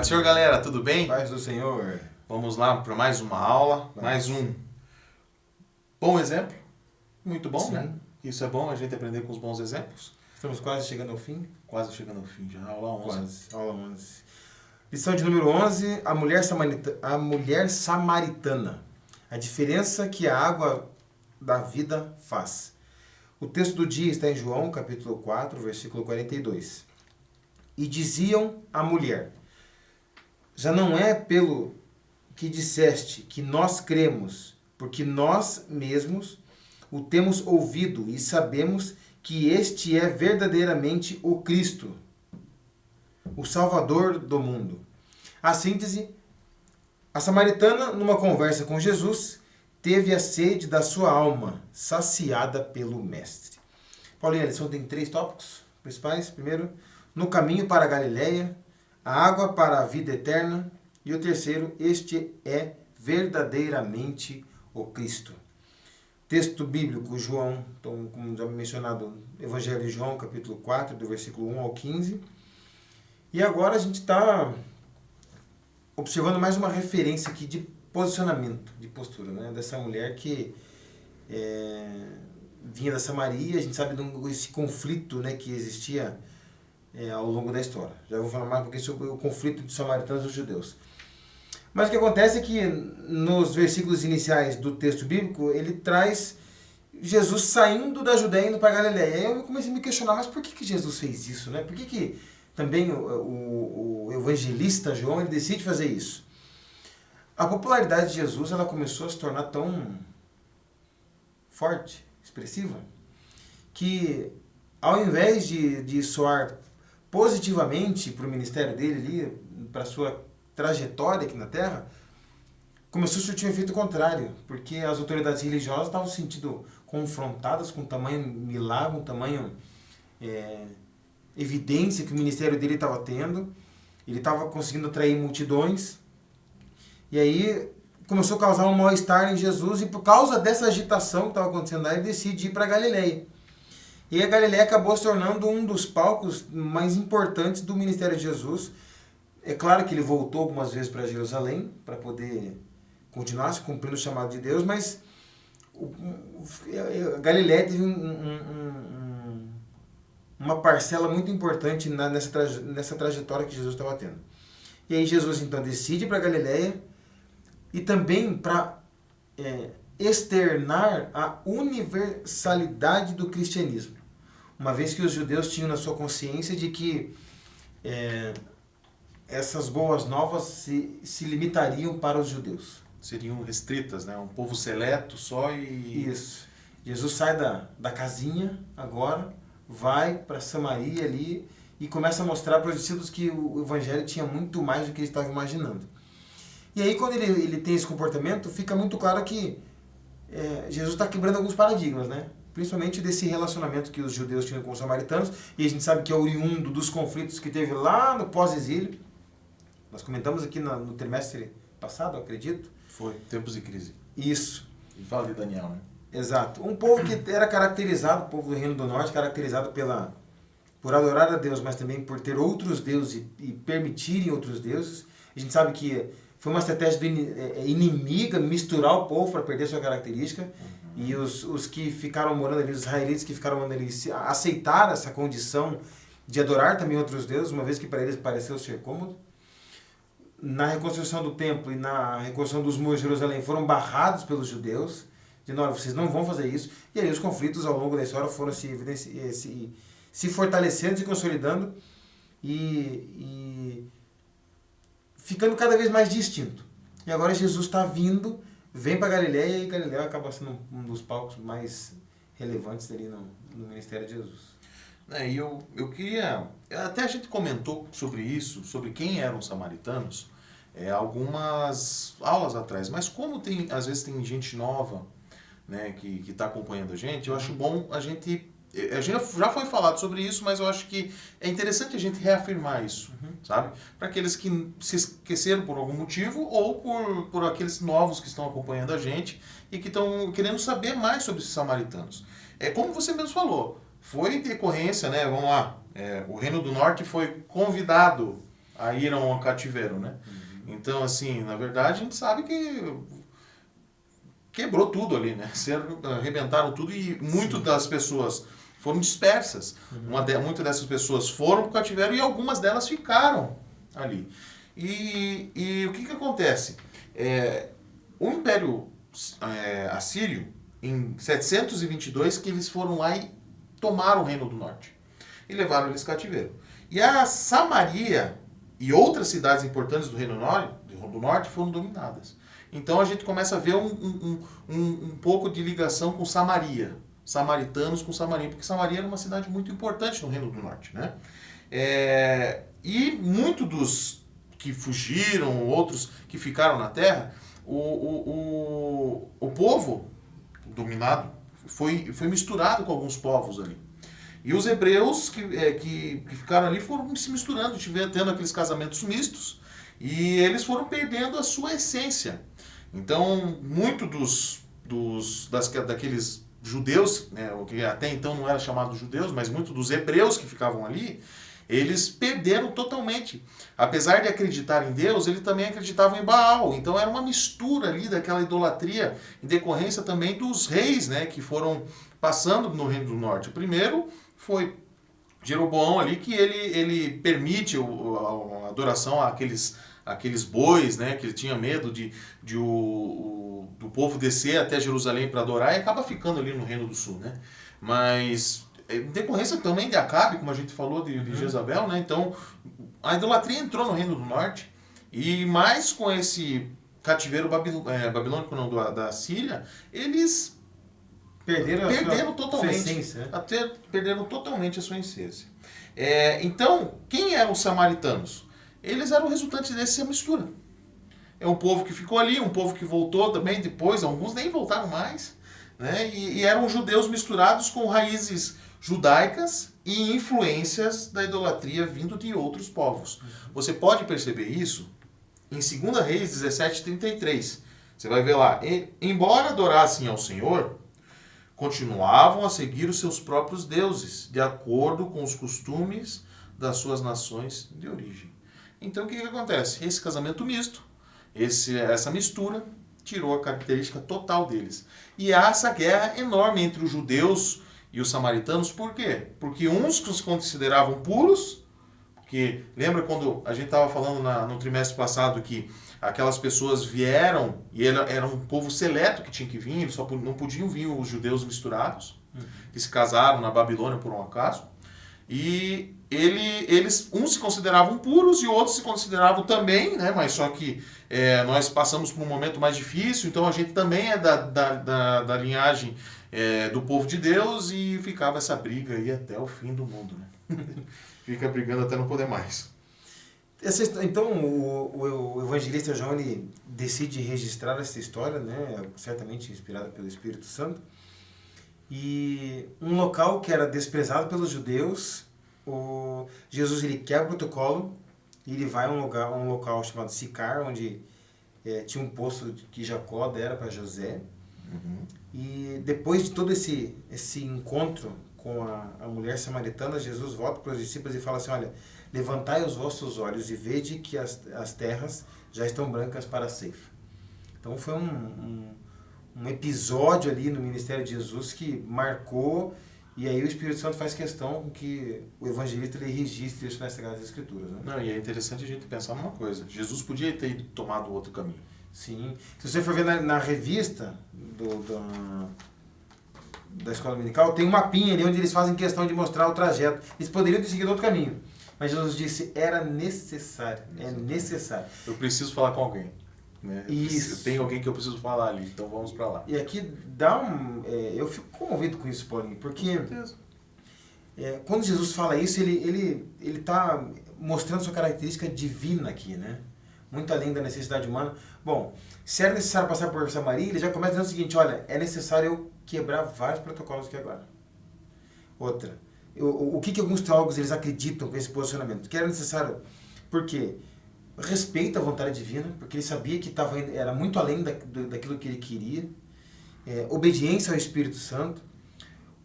Paz do Senhor, galera, tudo bem? Paz do Senhor. Vamos lá para mais uma aula, mais um bom exemplo. Muito bom, Sim. né? Isso é bom, a gente aprender com os bons exemplos. Estamos quase chegando ao fim. Quase chegando ao fim já, aula 11. Quase, aula 11. Lição de número 11, a mulher samaritana. A diferença que a água da vida faz. O texto do dia está em João, capítulo 4, versículo 42. E diziam à mulher: já não é pelo que disseste que nós cremos, porque nós mesmos o temos ouvido e sabemos que este é verdadeiramente o Cristo, o Salvador do mundo. A síntese: a samaritana, numa conversa com Jesus, teve a sede da sua alma saciada pelo Mestre. Paulinho, a lição tem 3 tópicos principais. Primeiro, no caminho para a Galileia, a água para a vida eterna. E o terceiro, este é verdadeiramente o Cristo. Texto bíblico, João, então, como já mencionado, Evangelho de João, capítulo 4, do versículo 1 ao 15. E agora a gente está observando mais uma referência aqui de posicionamento, de postura, né? Dessa mulher que vinha da Samaria. A gente sabe desse conflito, né, que existia ao longo da história. Já vou falar mais um pouquinho sobre o conflito dos samaritanos e dos judeus. Mas o que acontece é que nos versículos iniciais do texto bíblico, ele traz Jesus saindo da Judéia e indo para a Galileia. Aí eu comecei a me questionar, mas por que Jesus fez isso, né? Por que também o evangelista João ele decide fazer isso? A popularidade de Jesus ela começou a se tornar tão forte, expressiva, que ao invés de soar positivamente para o ministério dele ali, para a sua trajetória aqui na Terra, começou a surtir um efeito contrário, porque as autoridades religiosas estavam se sentindo confrontadas com tamanho milagre, com tamanho evidência que o ministério dele estava tendo. Ele estava conseguindo atrair multidões, e aí começou a causar um mal-estar em Jesus, e por causa dessa agitação que estava acontecendo lá, ele decide ir para a Galileia. E a Galileia acabou se tornando um dos palcos mais importantes do ministério de Jesus. É claro que ele voltou algumas vezes para Jerusalém para poder continuar se cumprindo o chamado de Deus, mas a Galileia teve uma parcela muito importante nessa trajetória que Jesus estava tendo. E aí Jesus então decide ir para a Galileia e também para externar a universalidade do cristianismo. Uma vez que os judeus tinham na sua consciência de que essas boas novas se limitariam para os judeus. Seriam restritas, né? Um povo seleto só e... Isso. Jesus sai da casinha agora, vai para Samaria ali e começa a mostrar para os discípulos que o evangelho tinha muito mais do que eles estavam imaginando. E aí quando ele tem esse comportamento, fica muito claro que Jesus está quebrando alguns paradigmas, né? Principalmente desse relacionamento que os judeus tinham com os samaritanos, e a gente sabe que é oriundo dos conflitos que teve lá no pós-exílio. Nós comentamos aqui no trimestre passado, acredito. Foi, tempos de crise. Isso. E fala de Daniel, né? Exato. Um povo que era caracterizado, o povo do Reino do Norte, caracterizado por adorar a Deus, mas também por ter outros deuses e permitirem outros deuses. A gente sabe que foi uma estratégia inimiga misturar o povo para perder sua característica. E os que ficaram morando ali, os israelitas que ficaram morando ali, aceitaram essa condição de adorar também outros deuses, uma vez que para eles pareceu ser cômodo. Na reconstrução do templo e na reconstrução dos muros de Jerusalém foram barrados pelos judeus, dizendo: vocês não vão fazer isso. E aí os conflitos ao longo da história foram se fortalecendo, se consolidando e ficando cada vez mais distinto. E agora Jesus está vindo, vem para Galileia, e Galileia acaba sendo um dos palcos mais relevantes ali no ministério de Jesus. E eu queria... Até a gente comentou sobre isso, sobre quem eram os samaritanos, algumas aulas atrás. Mas como às vezes tem gente nova, né, que está acompanhando a gente, eu acho bom a gente já foi falado sobre isso, mas eu acho que é interessante a gente reafirmar isso, sabe? Para aqueles que se esqueceram por algum motivo ou por aqueles novos que estão acompanhando a gente e que estão querendo saber mais sobre esses samaritanos. Como você mesmo falou, foi em decorrência, né? Vamos lá, o Reino do Norte foi convidado a ir ao cativeiro, né? Então, assim, na verdade, a gente sabe que quebrou tudo ali, né? Arrebentaram tudo e muitas das pessoas foram dispersas. Muitas dessas pessoas foram para o cativeiro e algumas delas ficaram ali. E o que acontece? O Império Assírio, em 722, que eles foram lá e tomaram o Reino do Norte. E levaram eles cativeiro. E a Samaria e outras cidades importantes do Reino do Norte foram dominadas. Então a gente começa a ver um pouco de ligação com Samaria. Samaritanos com Samaria, porque Samaria era uma cidade muito importante no Reino do Norte, né? E muitos dos que fugiram, outros que ficaram na terra, o povo dominado foi misturado com alguns povos ali. E os hebreus que ficaram ali foram se misturando, tendo aqueles casamentos mistos, e eles foram perdendo a sua essência. Então, muito daqueles judeus, né, o que até então não era chamado de judeus, mas muitos dos hebreus que ficavam ali, eles perderam totalmente. Apesar de acreditar em Deus, eles também acreditavam em Baal. Então era uma mistura ali daquela idolatria, em decorrência também dos reis, né, que foram passando no Reino do Norte. O primeiro foi Jeroboão ali, que ele permite a adoração àqueles bois, né, que ele tinha medo do povo descer até Jerusalém para adorar, e acaba ficando ali no Reino do Sul, né? Mas em decorrência também de Acabe, como a gente falou de Jezabel, né? Então a idolatria entrou no Reino do Norte, e mais com esse cativeiro babilônico da Síria, eles perderam totalmente sua essência, né? Até perderam totalmente a sua essência. Então, quem eram os samaritanos? Eles eram resultantes dessa mistura. É um povo que ficou ali, um povo que voltou também depois, alguns nem voltaram mais, né? E eram judeus misturados com raízes judaicas e influências da idolatria vindo de outros povos. Você pode perceber isso em 2 Reis 17:33. Você vai ver lá, embora adorassem ao Senhor, continuavam a seguir os seus próprios deuses, de acordo com os costumes das suas nações de origem. Então o que acontece? Esse casamento misto, essa mistura, tirou a característica total deles. E há essa guerra enorme entre os judeus e os samaritanos. Por quê? Porque uns que os consideravam puros, porque lembra quando a gente estava falando no trimestre passado que aquelas pessoas vieram e era um povo seleto que tinha que vir, eles só não podiam vir os judeus misturados, que se casaram na Babilônia por um acaso. E uns se consideravam puros e outros se consideravam também, né? Mas só que nós passamos por um momento mais difícil, então a gente também é da linhagem do povo de Deus, e ficava essa briga aí até o fim do mundo, né? Fica brigando até não poder mais. Então o evangelista João, ele decide registrar essa história, né? Certamente inspirada pelo Espírito Santo. E um local que era desprezado pelos judeus, Jesus ele quebra o protocolo e ele vai a um local chamado Sicar, onde tinha um poço que Jacó dera para José. E depois de todo esse encontro com a mulher samaritana, Jesus volta para os discípulos e fala assim: olha, levantai os vossos olhos e vede que as terras já estão brancas para a ceifa. Então foi um episódio ali no ministério de Jesus que marcou, e aí o Espírito Santo faz questão que o evangelista ele registre isso nas Sagradas Escrituras, né? Não, e é interessante a gente pensar numa coisa: Jesus podia ter tomado outro caminho. Sim. Se você for ver na revista da Escola Dominical, tem um mapinha ali onde eles fazem questão de mostrar o trajeto. Eles poderiam ter seguido outro caminho, mas Jesus disse, era necessário, é necessário. Eu preciso falar com alguém, né? Isso. Tem alguém que eu preciso falar ali, então vamos para lá. E aqui eu fico comovido com isso, Paulinho, porque quando Jesus fala isso, ele está mostrando sua característica divina aqui, né? Muito além da necessidade humana. Bom, se era necessário passar por Samaria, ele já começa dizendo o seguinte: olha, é necessário eu quebrar vários protocolos aqui agora. Outra, o que alguns teólogos eles acreditam com esse posicionamento? Que era necessário, porque respeita a vontade divina, porque ele sabia que era muito além daquilo que ele queria, obediência ao Espírito Santo,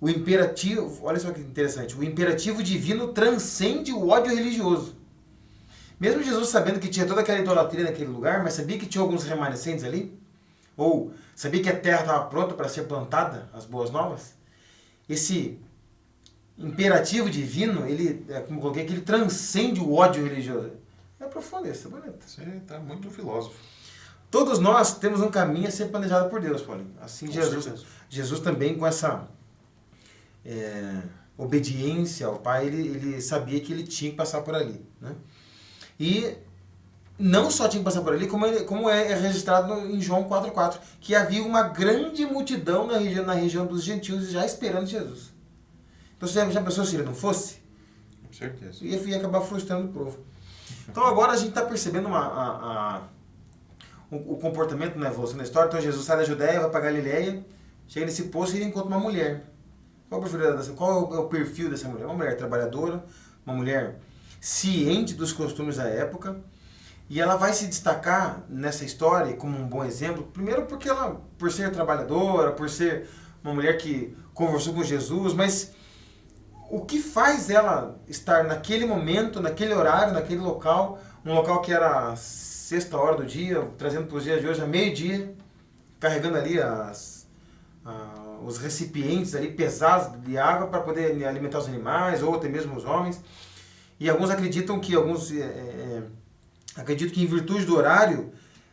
o imperativo, olha só que interessante, o imperativo divino transcende o ódio religioso. Mesmo Jesus sabendo que tinha toda aquela idolatria naquele lugar, mas sabia que tinha alguns remanescentes ali? Ou sabia que a terra estava pronta para ser plantada, as boas novas? Esse imperativo divino, ele, como eu coloquei aqui, ele transcende o ódio religioso. É profundo isso, é bonito. Você está muito filósofo. Todos nós temos um caminho a ser planejado por Deus, Paulinho. Assim Jesus também com essa obediência ao Pai, ele sabia que ele tinha que passar por ali. Né? E não só tinha que passar por ali, como é registrado em João 4,4, que havia uma grande multidão na região dos gentios já esperando Jesus. Então você já pensou se ele não fosse? Com certeza. Ia acabar frustrando o povo. Então agora a gente está percebendo o comportamento na evolução da história. Então Jesus sai da Judéia, vai para Galileia, chega nesse posto e ele encontra uma mulher. Qual é o perfil dessa mulher? Uma mulher trabalhadora, uma mulher ciente dos costumes da época, e ela vai se destacar nessa história como um bom exemplo, primeiro porque ela, por ser trabalhadora, por ser uma mulher que conversou com Jesus, mas o que faz ela estar naquele momento, naquele horário, naquele local, um local que era a 6ª do dia, trazendo para os dias de hoje a meio-dia, carregando ali os recipientes ali pesados de água para poder alimentar os animais ou até mesmo os homens. E alguns acreditam que em virtude do horário,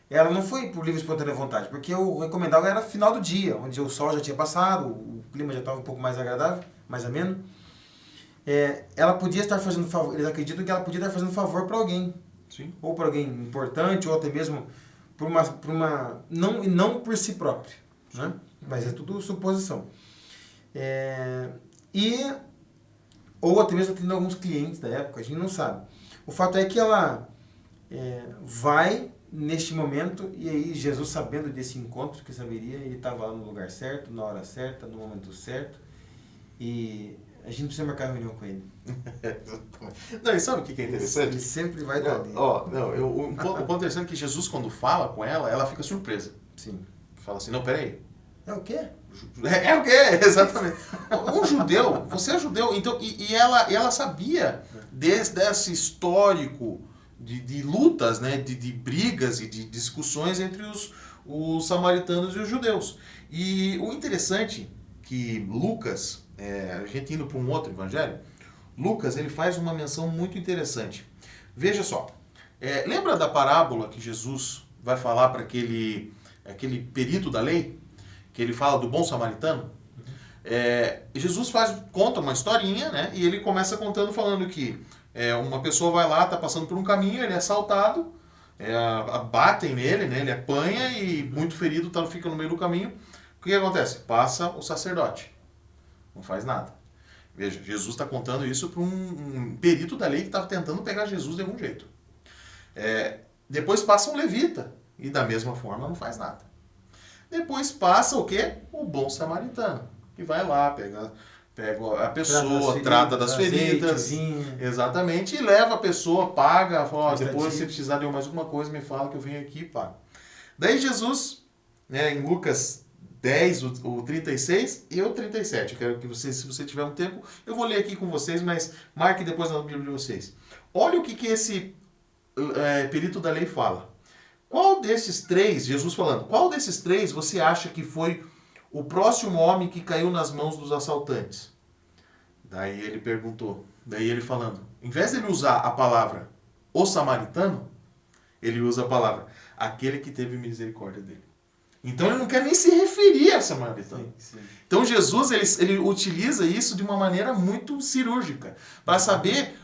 ela não foi por livre e espontânea vontade, porque o recomendável era final do dia, onde o sol já tinha passado, o clima já estava um pouco mais agradável, mais ameno. Ela podia estar fazendo favor, eles acreditam que ela podia estar fazendo favor para alguém. Sim. Ou para alguém importante, ou até mesmo não por si próprio. Né? Mas é tudo suposição. Ou até mesmo atendendo alguns clientes da época, a gente não sabe. O fato é que ela vai neste momento, e aí Jesus, sabendo desse encontro, que saberia, ele estava lá no lugar certo, na hora certa, no momento certo, e a gente não precisa marcar reunião com ele. Não, e sabe o que é interessante? Ele sempre vai estar ali. O ponto interessante é que Jesus, quando fala com ela fica surpresa. Sim. Fala assim, não, peraí. É o quê? É o quê? Exatamente. Um judeu, você é judeu, então, e ela sabia desse histórico de lutas, né, de brigas e de discussões entre os samaritanos e os judeus. E o interessante que Lucas, a gente indo para um outro evangelho, Lucas ele faz uma menção muito interessante. Veja só, lembra da parábola que Jesus vai falar para aquele perito da lei, que ele fala do bom samaritano? Jesus conta uma historinha, né, e ele começa contando, falando que uma pessoa vai lá, está passando por um caminho, ele é assaltado, batem nele, né, ele apanha e muito ferido, fica no meio do caminho. O que acontece? Passa o sacerdote. Não faz nada. Veja, Jesus está contando isso para um perito da lei que estava tentando pegar Jesus de algum jeito. Depois passa um levita e da mesma forma não faz nada. Depois passa o quê? O bom samaritano, que vai lá, pega a pessoa, trata das feridas, exatamente, e leva a pessoa, paga, fala, depois se precisar de mais alguma coisa, me fala que eu venho aqui e pago. Daí Jesus, em Lucas 10, o 36 e o 37. Eu quero que vocês, se você tiver um tempo, eu vou ler aqui com vocês, mas marque depois na Bíblia de vocês. Olha o que esse perito da lei fala. Qual desses três, Jesus falando, qual desses três você acha que foi o próximo homem que caiu nas mãos dos assaltantes? Daí ele perguntou, daí ele falando, em vez de ele usar a palavra o samaritano, ele usa a palavra aquele que teve misericórdia dele. Então ele não quer nem se referir a samaritano. Sim. Então Jesus ele utiliza isso de uma maneira muito cirúrgica, para saber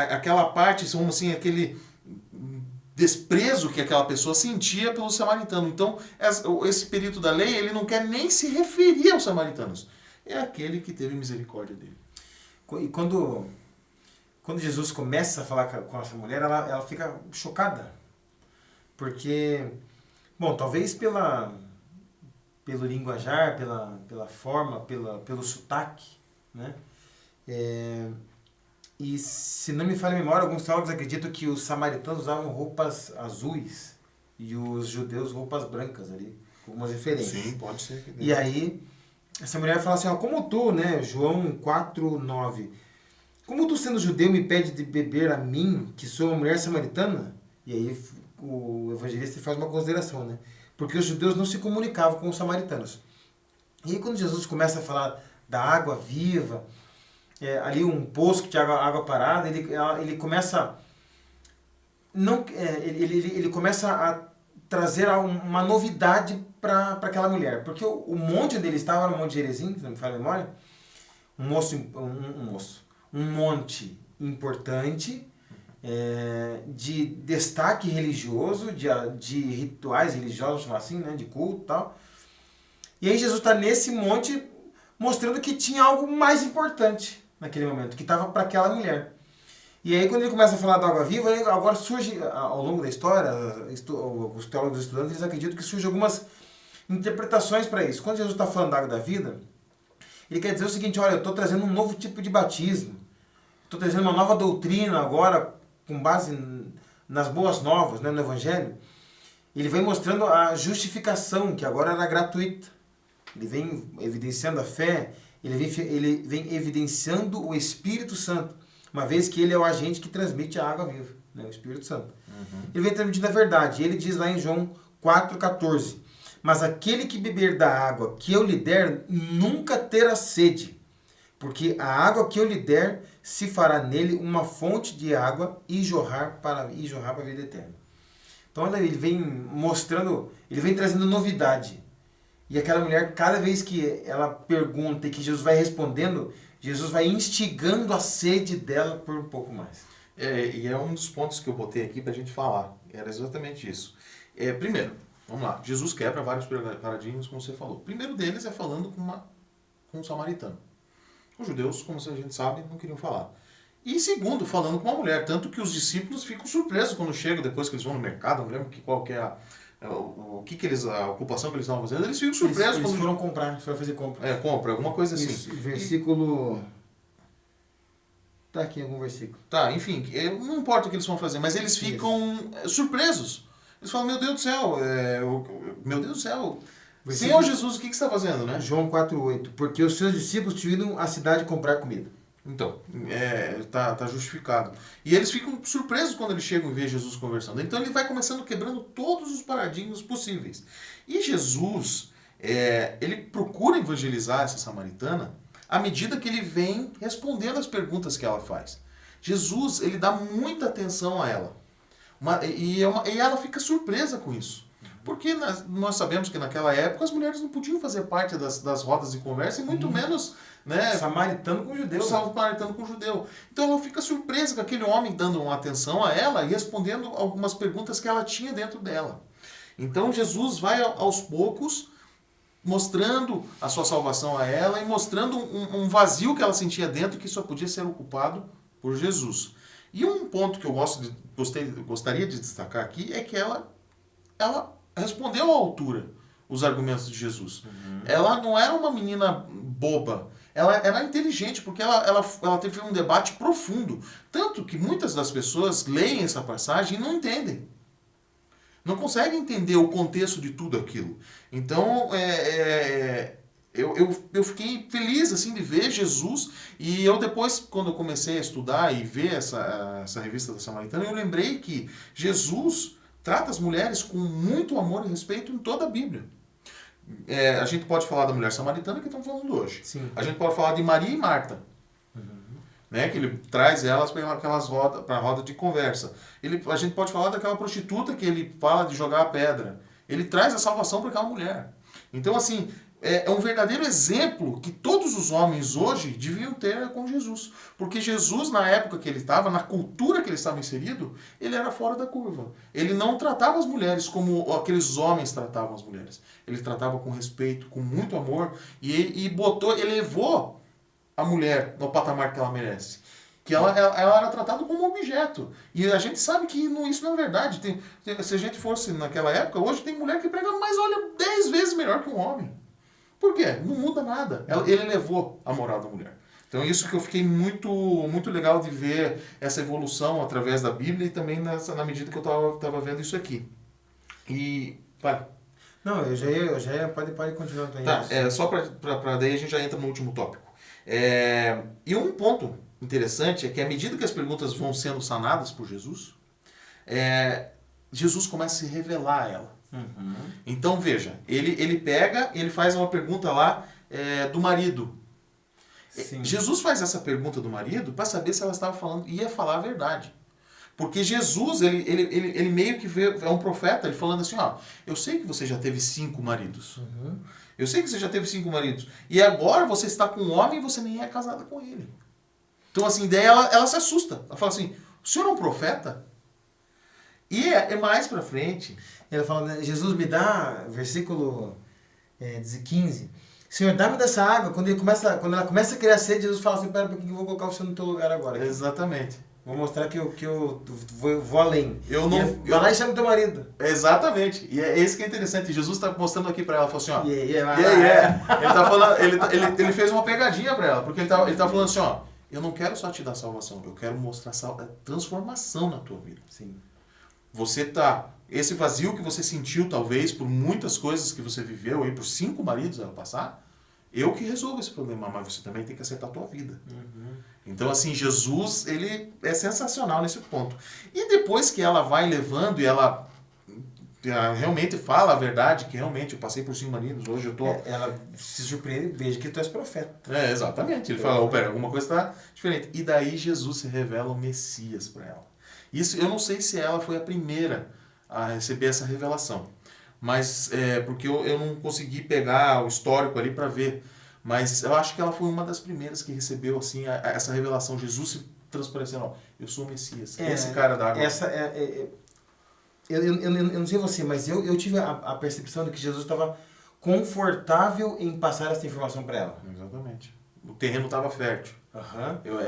aquela parte, assim, aquele desprezo que aquela pessoa sentia pelo samaritano. Então esse perito da lei, ele não quer nem se referir aos samaritanos. É aquele que teve misericórdia dele. E quando Jesus começa a falar com essa mulher, ela fica chocada. Porque, bom, talvez pelo linguajar, pela forma, pelo sotaque, né? E se não me falha a memória, alguns teólogos acreditam que os samaritanos usavam roupas azuis e os judeus roupas brancas ali, com algumas referências. Sim, pode ser. E aí, essa mulher fala assim, como tu, né, João 4:9, Como tu sendo judeu me pede de beber a mim, que sou uma mulher samaritana? E aí o evangelista faz uma consideração, né? Porque os judeus não se comunicavam com os samaritanos. E aí quando Jesus começa a falar da água viva, ali um poço que tinha água parada, ele começa não ele começa a trazer uma novidade para aquela mulher, porque o monte onde ele estava era o Monte Gerizim, se não me falha a memória, um monte importante, de destaque religioso, de rituais religiosos, chamar assim, né, de culto e tal. E aí Jesus está nesse monte mostrando que tinha algo mais importante naquele momento, que estava para aquela mulher. E aí quando ele começa a falar da água viva, agora surge, ao longo da história, os teólogos estudantes, eles acreditam que surgem algumas interpretações para isso. Quando Jesus está falando da água da vida, ele quer dizer o seguinte: olha, eu estou trazendo um novo tipo de batismo, estou trazendo uma nova doutrina agora, com base nas boas novas, né, no Evangelho. Ele vem mostrando a justificação, que agora era gratuita. Ele vem evidenciando a fé, ele vem evidenciando o Espírito Santo, uma vez que ele é o agente que transmite a água viva, né, o Espírito Santo. Ele vem transmitindo a verdade. Ele diz lá em João 4,14: mas aquele que beber da água que eu lhe der nunca terá sede, porque a água que eu lhe der se fará nele uma fonte de água e jorrar para a vida eterna. Então olha, ele vem mostrando, ele vem trazendo novidade. E aquela mulher, cada vez que ela pergunta e que Jesus vai respondendo, Jesus vai instigando a sede dela por um pouco mais. E é um dos pontos que eu botei aqui para a gente falar. Era exatamente isso. Primeiro, vamos lá. Jesus quebra vários paradigmas, como você falou. O primeiro deles é falando com um samaritano. Os judeus, como a gente sabe, não queriam falar. E segundo, falando com uma mulher. Tanto que os discípulos ficam surpresos quando chegam, depois que eles vão no mercado, não lembro qual que é a ocupação que eles estavam fazendo. Eles ficam surpresos. Eles foram comprar, foram fazer compra. Compra, alguma coisa assim. Isso, versículo... Tá aqui algum versículo. Tá, enfim, não importa o que eles vão fazer, mas eles ficam surpresos. Eles falam: meu Deus do céu, meu Deus do céu, Senhor Jesus, o que você está fazendo, né? João 4,8: porque os seus discípulos te viram à cidade comprar comida. Então, tá justificado. E eles ficam surpresos quando eles chegam e veem Jesus conversando. Então ele vai começando quebrando todos os paradigmas possíveis. E Jesus, ele procura evangelizar essa samaritana à medida que ele vem respondendo as perguntas que ela faz. Jesus, ele dá muita atenção a ela. E ela fica surpresa com isso. Porque nós sabemos que naquela época as mulheres não podiam fazer parte das rodas de conversa, e muito menos... né, samaritano com judeu. Samaritano com judeu. Então ela fica surpresa com aquele homem dando uma atenção a ela e respondendo algumas perguntas que ela tinha dentro dela. Então Jesus vai aos poucos mostrando a sua salvação a ela e mostrando um vazio que ela sentia dentro, que só podia ser ocupado por Jesus. E um ponto que eu gostaria de destacar aqui é que ela respondeu à altura os argumentos de Jesus. Ela não era uma menina boba. Ela era inteligente, porque ela teve um debate profundo. Tanto que muitas das pessoas leem essa passagem e não entendem. Não conseguem entender o contexto de tudo aquilo. Então, eu fiquei feliz assim, de ver Jesus. E eu depois, quando eu comecei a estudar e ver essa revista da Samaritana, eu lembrei que Jesus trata as mulheres com muito amor e respeito em toda a Bíblia. A gente pode falar da mulher samaritana, que estamos falando hoje. Sim. A gente pode falar de Maria e Marta, né, que ele traz elas para a roda de conversa. A gente pode falar daquela prostituta que ele fala de jogar a pedra. Ele traz a salvação para aquela mulher. Então, assim, é um verdadeiro exemplo que todos os homens hoje deviam ter com Jesus. Porque Jesus, na época que ele estava, na cultura que ele estava inserido, ele era fora da curva. Ele não tratava as mulheres como aqueles homens tratavam as mulheres. Ele tratava com respeito, com muito amor, e elevou a mulher no patamar que ela merece. Que ela era tratada como um objeto. E a gente sabe que isso não é verdade. Se a gente fosse naquela época, hoje tem mulher que prega mais, olha, 10 vezes melhor que um homem. Por quê? Não muda nada. Ele elevou a moral da mulher. Então isso que eu fiquei muito, muito legal de ver essa evolução através da Bíblia e também na medida que eu estava vendo isso aqui. E... vai. Não, eu já ia pode continuar. Tá, só para daí a gente já entra no último tópico. E um ponto interessante é que à medida que as perguntas vão sendo sanadas por Jesus, Jesus começa a se revelar a ela. Uhum. Então, veja, ele pega, ele faz uma pergunta lá do marido. Sim. Jesus faz essa pergunta do marido para saber se ela ia falar a verdade. Porque Jesus, ele meio que é um profeta, ele falando assim, ó, eu sei que você já teve 5 maridos. Uhum. Eu sei que você já teve 5 maridos. E agora você está com um homem e você nem é casada com ele. Então, assim, daí ela se assusta. Ela fala assim, o senhor é um profeta? E mais pra frente. Ela fala, né, Jesus me dá, versículo 15, Senhor, dá-me dessa água. Quando ela começa a criar sede, Jesus fala assim, pera um pouquinho que eu vou colocar você no teu lugar agora. Aqui. Exatamente. Vou mostrar que eu vou além. Vai lá e chama teu marido. Exatamente. E é esse que é interessante. Jesus está mostrando aqui para ela, falou assim, ó. Yeah. Ele tá falando, ele fez uma pegadinha para ela, porque ele tá falando assim, ó, eu não quero só te dar salvação, eu quero mostrar transformação na tua vida. Sim. Esse vazio que você sentiu, talvez, por muitas coisas que você viveu aí, por 5 maridos ela passar, eu que resolvo esse problema, mas você também tem que acertar a tua vida. Uhum. Então, assim, Jesus, ele é sensacional nesse ponto. E depois que ela vai levando e ela realmente fala a verdade, que realmente eu passei por 5 maridos, hoje eu tô... Ela se surpreende, veja que tu és profeta. Exatamente. Ele fala, pera, alguma coisa está diferente. E daí Jesus se revela o Messias para ela. Isso, eu não sei se ela foi a primeira a receber essa revelação. Mas, porque eu não consegui pegar o histórico ali para ver. Mas eu acho que ela foi uma das primeiras que recebeu assim essa revelação. Jesus se transparecendo, ó, eu sou o Messias. Esse cara da água. Eu não sei você, mas eu tive a percepção de que Jesus estava confortável em passar essa informação para ela. Exatamente. O terreno estava fértil. Uhum.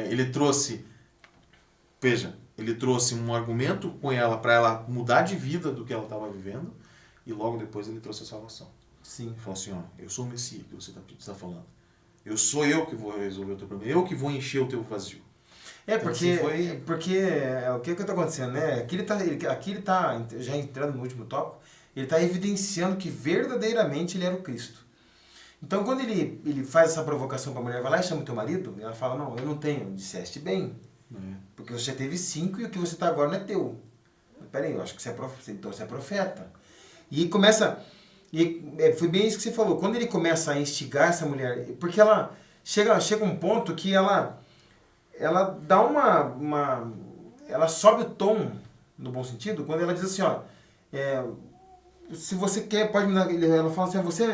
Ele trouxe... Veja, ele trouxe um argumento com ela para ela mudar de vida do que ela estava vivendo e logo depois ele trouxe a salvação. Sim. Ele falou assim, ó, eu sou o Messias que você está falando. Sou eu que vou resolver o teu problema. Eu que vou encher o teu vazio. Porque o que está acontecendo, né? Aqui ele está já entrando no último tópico, ele está evidenciando que verdadeiramente ele era o Cristo. Então, quando ele faz essa provocação para a mulher, vai lá e chama o teu marido, ela fala, não, eu não tenho. Disseste bem, porque você já teve 5 e o que você está agora não é teu. Peraí, eu acho que você é profeta. E começa... foi bem isso que você falou. Quando ele começa a instigar essa mulher, porque ela chega um ponto que ela dá ela sobe o tom, no bom sentido, quando ela diz assim, ó, se você quer, pode me dar, ela fala assim,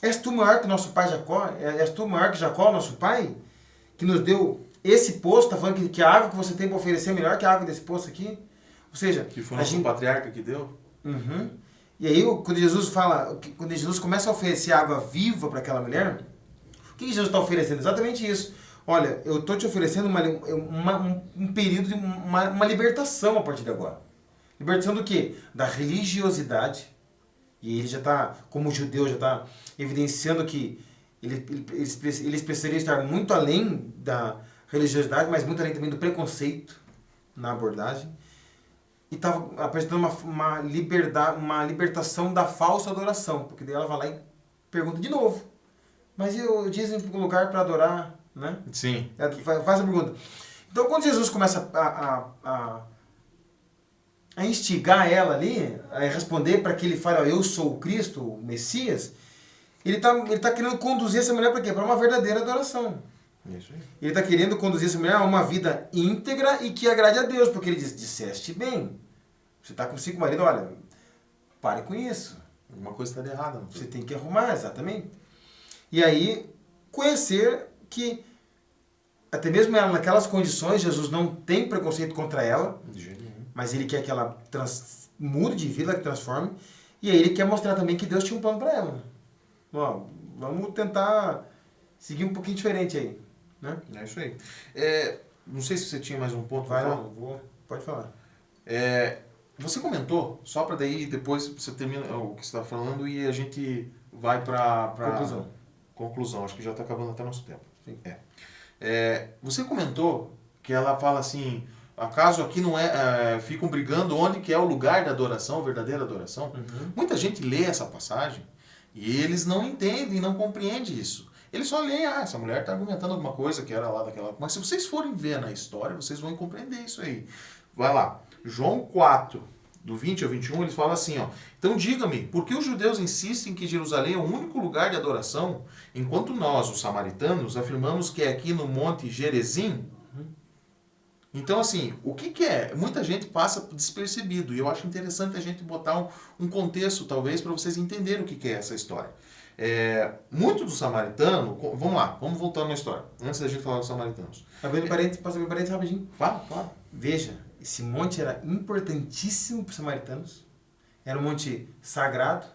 és tu maior que nosso pai Jacó? És tu maior que Jacó, nosso pai? Que nos deu esse poço, tá falando que a água que você tem para oferecer é melhor que a água desse poço aqui? Ou seja... Que foi nosso patriarca que deu? Uhum. E aí, quando Jesus começa a oferecer água viva para aquela mulher, o que Jesus está oferecendo? Exatamente isso. Olha, eu estou te oferecendo um período de uma libertação a partir de agora. Libertação do quê? Da religiosidade. E ele já está, como judeu, já está evidenciando que eles precisariam estar muito além da religiosidade, mas muito além também do preconceito na abordagem. E estava apresentando uma libertação da falsa adoração. Porque daí ela vai lá e pergunta de novo. Mas eu dizem um lugar para adorar, né? Sim. Ela faz a pergunta. Então, quando Jesus começa a instigar ela ali, a responder para que ele fale, ó, eu sou o Cristo, o Messias, ele tá querendo conduzir essa mulher para quê? Para uma verdadeira adoração. Isso aí. Ele está querendo conduzir essa mulher a uma vida íntegra e que agrade a Deus, porque ele diz, disseste bem. Você está com 5 maridos, olha, pare com isso. Alguma coisa está errada. Você tem que arrumar, exatamente. E aí, conhecer que, até mesmo ela naquelas condições, Jesus não tem preconceito contra ela, De jeito nenhum. mas ele quer que ela mude de vida, que transforme, e aí ele quer mostrar também que Deus tinha um plano para ela. Ó, vamos tentar seguir um pouquinho diferente aí, né? É isso aí. Não sei se você tinha mais um ponto. Vai lá, pode falar. Você comentou, só para daí depois você termina o que você está falando e a gente vai para conclusão. Acho que já está acabando até nosso tempo. Sim. Você comentou que ela fala assim, acaso aqui não ficam brigando onde que é o lugar da adoração, a verdadeira adoração? Uhum. Muita gente lê essa passagem e eles não entendem, não compreendem isso. Eles só leem, essa mulher está argumentando alguma coisa que era lá daquela... Mas se vocês forem ver na história, vocês vão compreender isso aí. Vai lá, João 4, do 20 ao 21, ele fala assim, ó. Então diga-me, por que os judeus insistem que Jerusalém é o único lugar de adoração, enquanto nós, os samaritanos, afirmamos que é aqui no Monte Gerizim? Então, assim, o que é? Muita gente passa despercebido, e eu acho interessante a gente botar um contexto, talvez, para vocês entenderem o que é essa história. Muito do samaritano, vamos lá, vamos voltar na história, antes da gente falar dos samaritanos. Posso abrir parênteses rapidinho? Claro. Veja, esse monte era importantíssimo para os samaritanos, era um monte sagrado,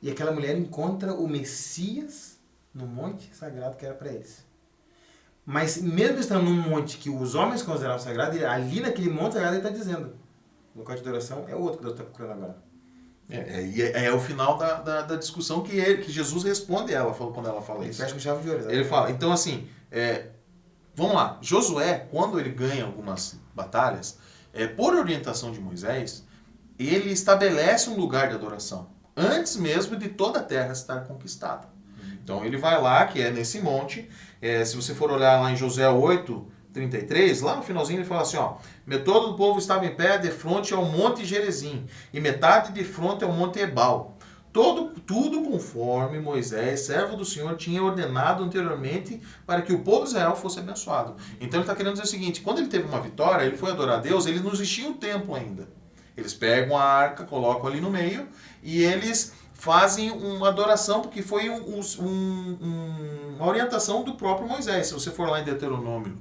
e aquela mulher encontra o Messias no monte sagrado que era para eles. Mas mesmo estando num monte que os homens consideravam sagrado, ali naquele monte sagrado ele está dizendo, o local de adoração é outro que Deus está procurando agora. É o final da discussão que Jesus responde ela quando ela fala isso. Ele fecha com chave de ouro. Ele fala, então assim, vamos lá, Josué, quando ele ganha algumas batalhas, por orientação de Moisés, ele estabelece um lugar de adoração, antes mesmo de toda a terra estar conquistada. Então ele vai lá, que é nesse monte, se você for olhar lá em Josué 8, 33, lá no finalzinho ele fala assim, ó, metade do povo estava em pé de frente ao monte Gerizim, e metade de frente ao monte Ebal. Tudo conforme Moisés, servo do Senhor, tinha ordenado anteriormente para que o povo de Israel fosse abençoado. Então ele está querendo dizer o seguinte, quando ele teve uma vitória, ele foi adorar a Deus, ele não existia um templo ainda. Eles pegam a arca, colocam ali no meio, e eles fazem uma adoração, porque foi uma orientação do próprio Moisés. Se você for lá em Deuteronômio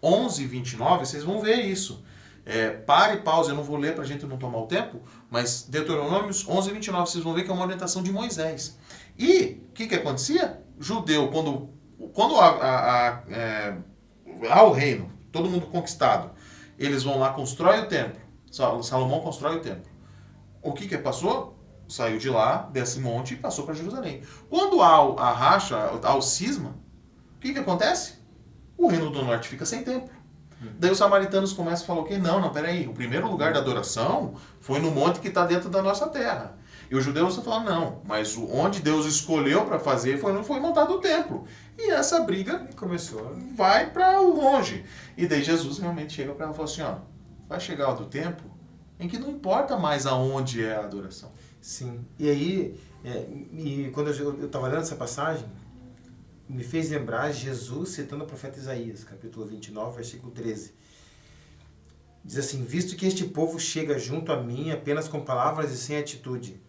11, 29, vocês vão ver isso. Pare e pause, eu não vou ler para a gente não tomar o tempo, mas Deuteronômio 11, 29, vocês vão ver que é uma orientação de Moisés. E o que acontecia? Judeu, quando há o reino, todo mundo conquistado, eles vão lá, constroem o templo. Salomão constrói o templo. O que passou? Saiu de lá, desse monte e passou para Jerusalém. Quando há a racha, há o cisma, o que acontece? O reino do norte fica sem templo. Daí os samaritanos começam a falar o quê? Não, peraí, o primeiro lugar da adoração foi no monte que está dentro da nossa terra. E os judeus estão falando, não, mas onde Deus escolheu para fazer foi montado o templo. E essa briga começou, vai para longe. E daí Jesus realmente chega para ela e fala assim, ó, vai chegar do tempo em que não importa mais aonde é a adoração. Sim. E aí, quando eu estava lendo essa passagem, me fez lembrar Jesus citando o profeta Isaías, capítulo 29, versículo 13. Diz assim, visto que este povo chega junto a mim apenas com palavras e sem atitude,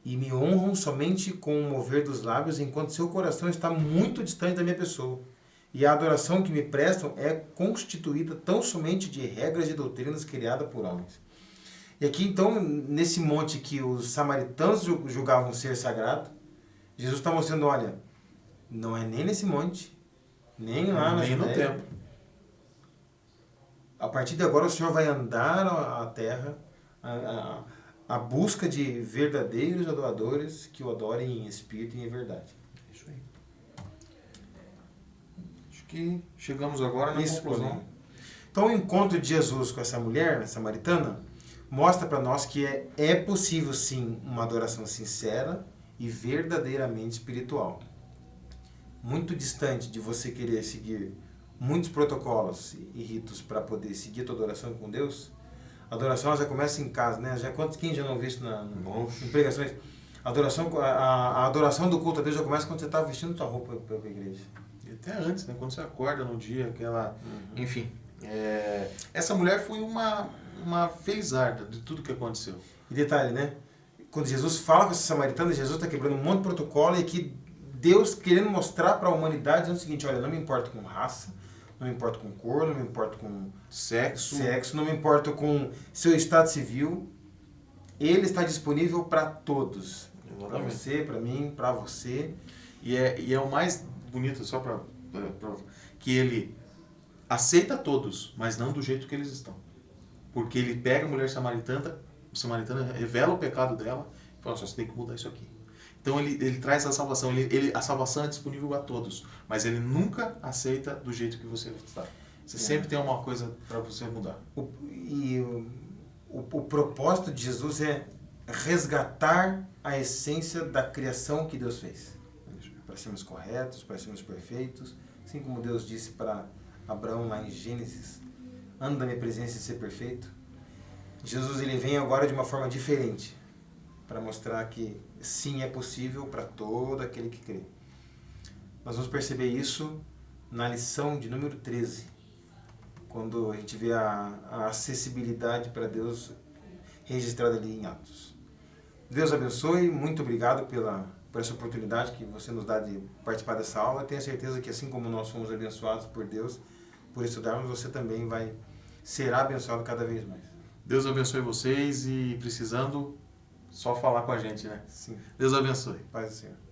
e me honram somente com o mover dos lábios, enquanto seu coração está muito distante da minha pessoa. E a adoração que me prestam é constituída tão somente de regras e doutrinas criadas por homens. E aqui, então, nesse monte que os samaritanos julgavam ser sagrado, Jesus está mostrando, olha, não é nem nesse monte, nem lá na Judéia. Nem no templo. A partir de agora o Senhor vai andar a terra, a busca de verdadeiros adoradores que o adorem em espírito e em verdade. Isso aí. Acho que chegamos agora na conclusão. Então o encontro de Jesus com essa mulher samaritana mostra para nós que é possível sim uma adoração sincera e verdadeiramente espiritual. Muito distante de você querer seguir muitos protocolos e ritos para poder seguir a tua adoração com Deus. A adoração já começa em casa, né? Quem já não viu isso em pregações? A adoração do culto a Deus já começa quando você está vestindo tua roupa para a igreja. E até antes, né? Quando você acorda no dia, aquela... Enfim, essa mulher foi uma felizarda de tudo que aconteceu. E detalhe, né? Quando Jesus fala com essa samaritana, Jesus está quebrando um monte de protocolo e aqui Deus querendo mostrar para a humanidade dizendo o seguinte, olha, não me importo com raça, não me importo com cor, não me importo com sexo, não me importo com seu estado civil, ele está disponível para todos. Para você, para mim, para você. E é o mais bonito, só para que ele aceita todos, mas não do jeito que eles estão. Porque ele pega a mulher samaritana, revela o pecado dela e fala assim, você tem que mudar isso aqui. Então ele traz a salvação, a salvação é disponível a todos, mas ele nunca aceita do jeito que você está. Você sempre tem uma coisa para você mudar. O propósito de Jesus é resgatar a essência da criação que Deus fez. para sermos corretos, para sermos perfeitos, assim como Deus disse para Abraão lá em Gênesis, anda na minha presença e ser perfeito. Jesus ele vem agora de uma forma diferente, para mostrar que sim, é possível para todo aquele que crê. Nós vamos perceber isso na lição de número 13, quando a gente vê a acessibilidade para Deus registrada ali em Atos. Deus abençoe, muito obrigado por essa oportunidade que você nos dá de participar dessa aula. Eu tenho certeza que assim como nós fomos abençoados por Deus, por estudarmos, você também será abençoado cada vez mais. Deus abençoe vocês e precisando, só falar com a gente, né? Sim. Deus abençoe. Paz do Senhor.